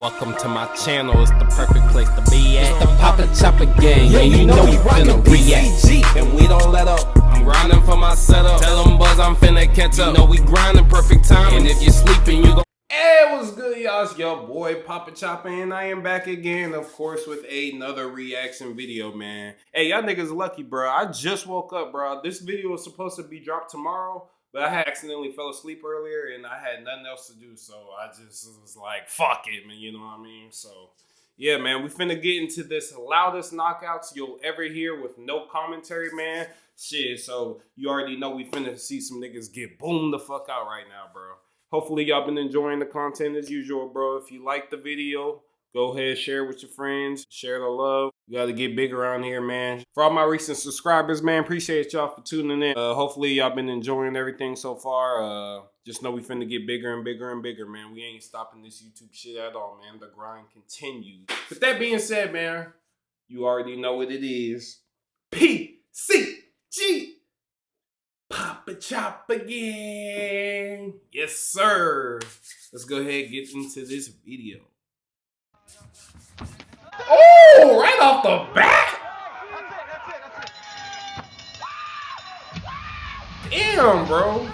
Welcome to my channel, it's the perfect place to be at. The Poppa Choppa gang, and you know we finna react. And we don't let up, I'm grinding for my setup. Tell them buzz I'm finna catch up. You know we grinding perfect time, and if you're sleeping, you go. Hey, what's good, y'all? It's your boy Poppa Choppa, and I am back again, of course, with another reaction video, man. Hey, y'all niggas lucky, bro. I just woke up, bro. This video was supposed to be dropped tomorrow, but I had accidentally fell asleep earlier and I had nothing else to do. So I just was like, fuck it, man. You know what I mean? So, yeah, man. We finna get into this loudest knockouts you'll ever hear with no commentary, man. Shit, so you already know we finna see some niggas get boomed the fuck out right now, bro. Hopefully y'all been enjoying the content as usual, bro. If you like the video, go ahead, share with your friends. Share the love. We got to get big around here, man. For all my recent subscribers, man, appreciate y'all for tuning in. Hopefully y'all been enjoying everything so far. Just know we finna get bigger and bigger and bigger, man. We ain't stopping this YouTube shit at all, man. The grind continues. With that being said, man, you already know what it is. PCG. Poppa Choppa again. Yes, sir. Let's go ahead and get into this video. Oh, right off the bat. Damn, bro.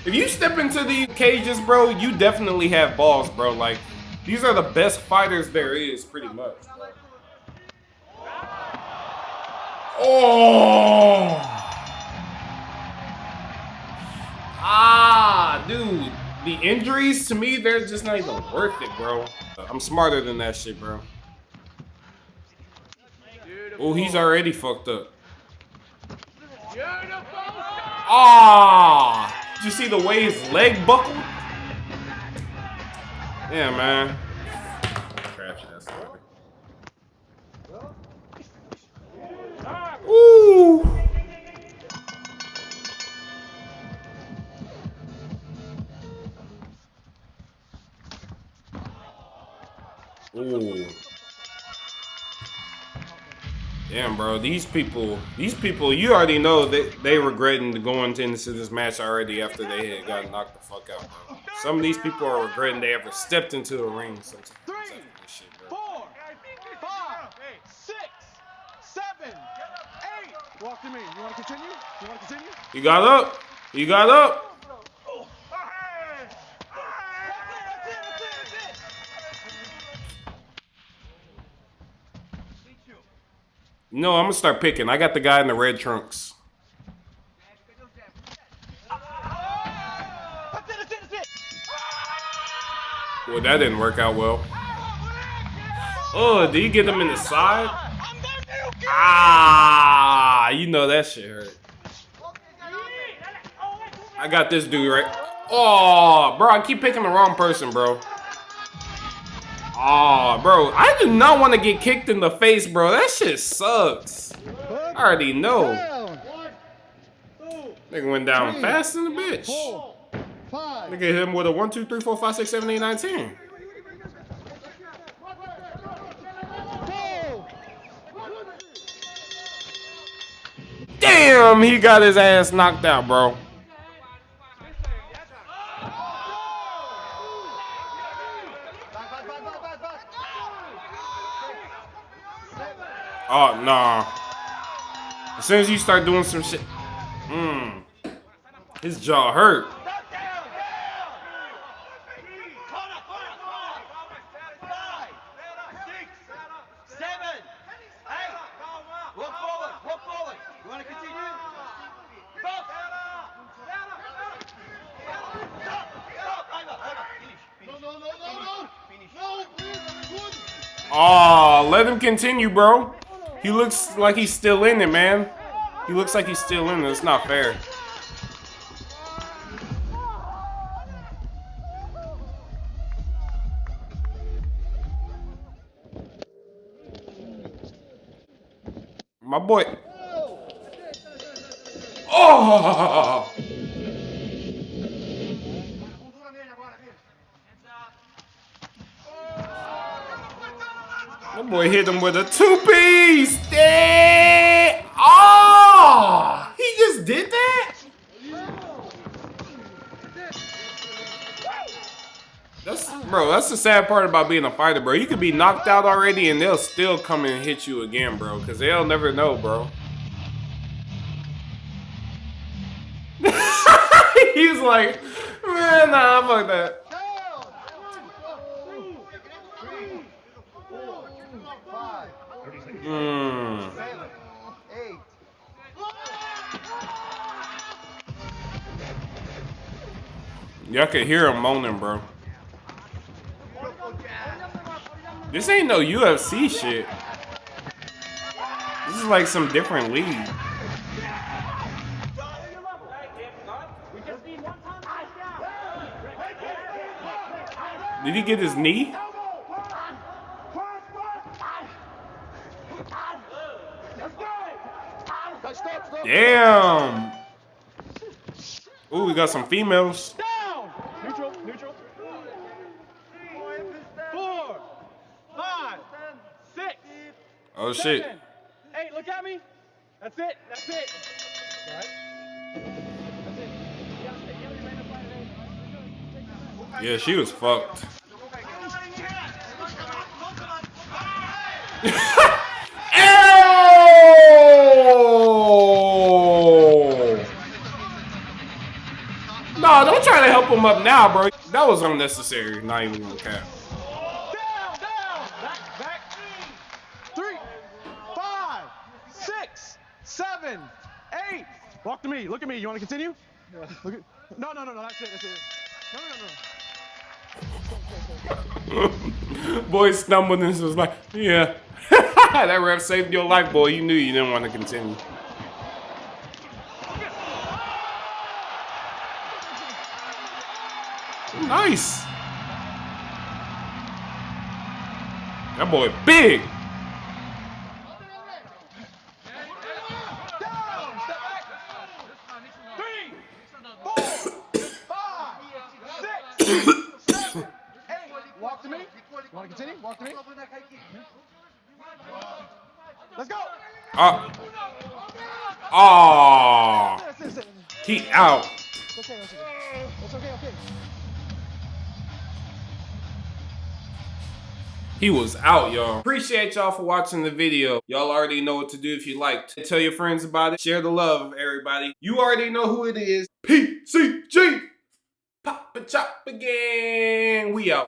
If you step into these cages, bro, you definitely have balls, bro. Like, these are the best fighters there is, pretty much, bro. Oh. Dude. The injuries, to me, they're just not even worth it, bro. I'm smarter than that shit, bro. Oh, he's already fucked up. Did you see the way his leg buckled? Yeah, man. Trash ass. Ooh. Ooh. Damn, bro, these people, you already know that they regretting going into this match already after they had got knocked the fuck out, bro. Some of these people are regretting they ever stepped into a ring sometimes. 3, 4, 5, 6, 7, 8. Walk to me. You want to continue? You want to continue? You got up. You got up. No, I'm gonna start picking. I got the guy in the red trunks. Well, that didn't work out well. Oh, did you get him in the side? You know that shit hurt. I got this dude right. Oh, bro, I keep picking the wrong person, bro. Oh, bro, I do not want to get kicked in the face, bro. That shit sucks. I already know. Nigga went down fast in the bitch. Nigga hit him with a 1, 2, 3, 4, 5, 6, 7, 8, 9, 10. Damn, he got his ass knocked out, bro. Oh, nah. As soon as you start doing some shit, his jaw hurt. Oh, let him continue, bro. He looks like he's still in it, man. He looks like he's still in it. It's not fair. My boy. Oh! My boy hit him with a 2-piece. Oh! He just did that? Bro, that's the sad part about being a fighter, bro. You could be knocked out already and they'll still come and hit you again, bro. Because they'll never know, bro. He's like, man, nah, fuck that. Y'all can hear him moaning, bro. This ain't no UFC shit. This is like some different league. Did he get his knee? Damn. Ooh, we got some females. Down. Neutral. 4, 5, 6. Oh shit. 7, 8. Look at me. That's it. All right. Yeah, she was fucked. No, don't try to help him up now, bro. That was unnecessary. Not even gonna cap. Down. Back. 3, 5, 6, 7, 8. Walk to me. Look at me. You want to continue? Look at. No. That's it. No. Boy stumbled and was like, yeah. That ref saved your life, boy. You knew you didn't want to continue. Nice. That boy big. Down. Step back. 3, 4, 5, 6, 7, 8. Walk to me. You want to continue? Walk to me. Let's go. He out. It's okay. He was out, y'all. Appreciate y'all for watching the video. Y'all already know what to do if you liked. Tell your friends about it. Share the love, everybody. You already know who it is. PCG. Poppa Choppa Gang. We out.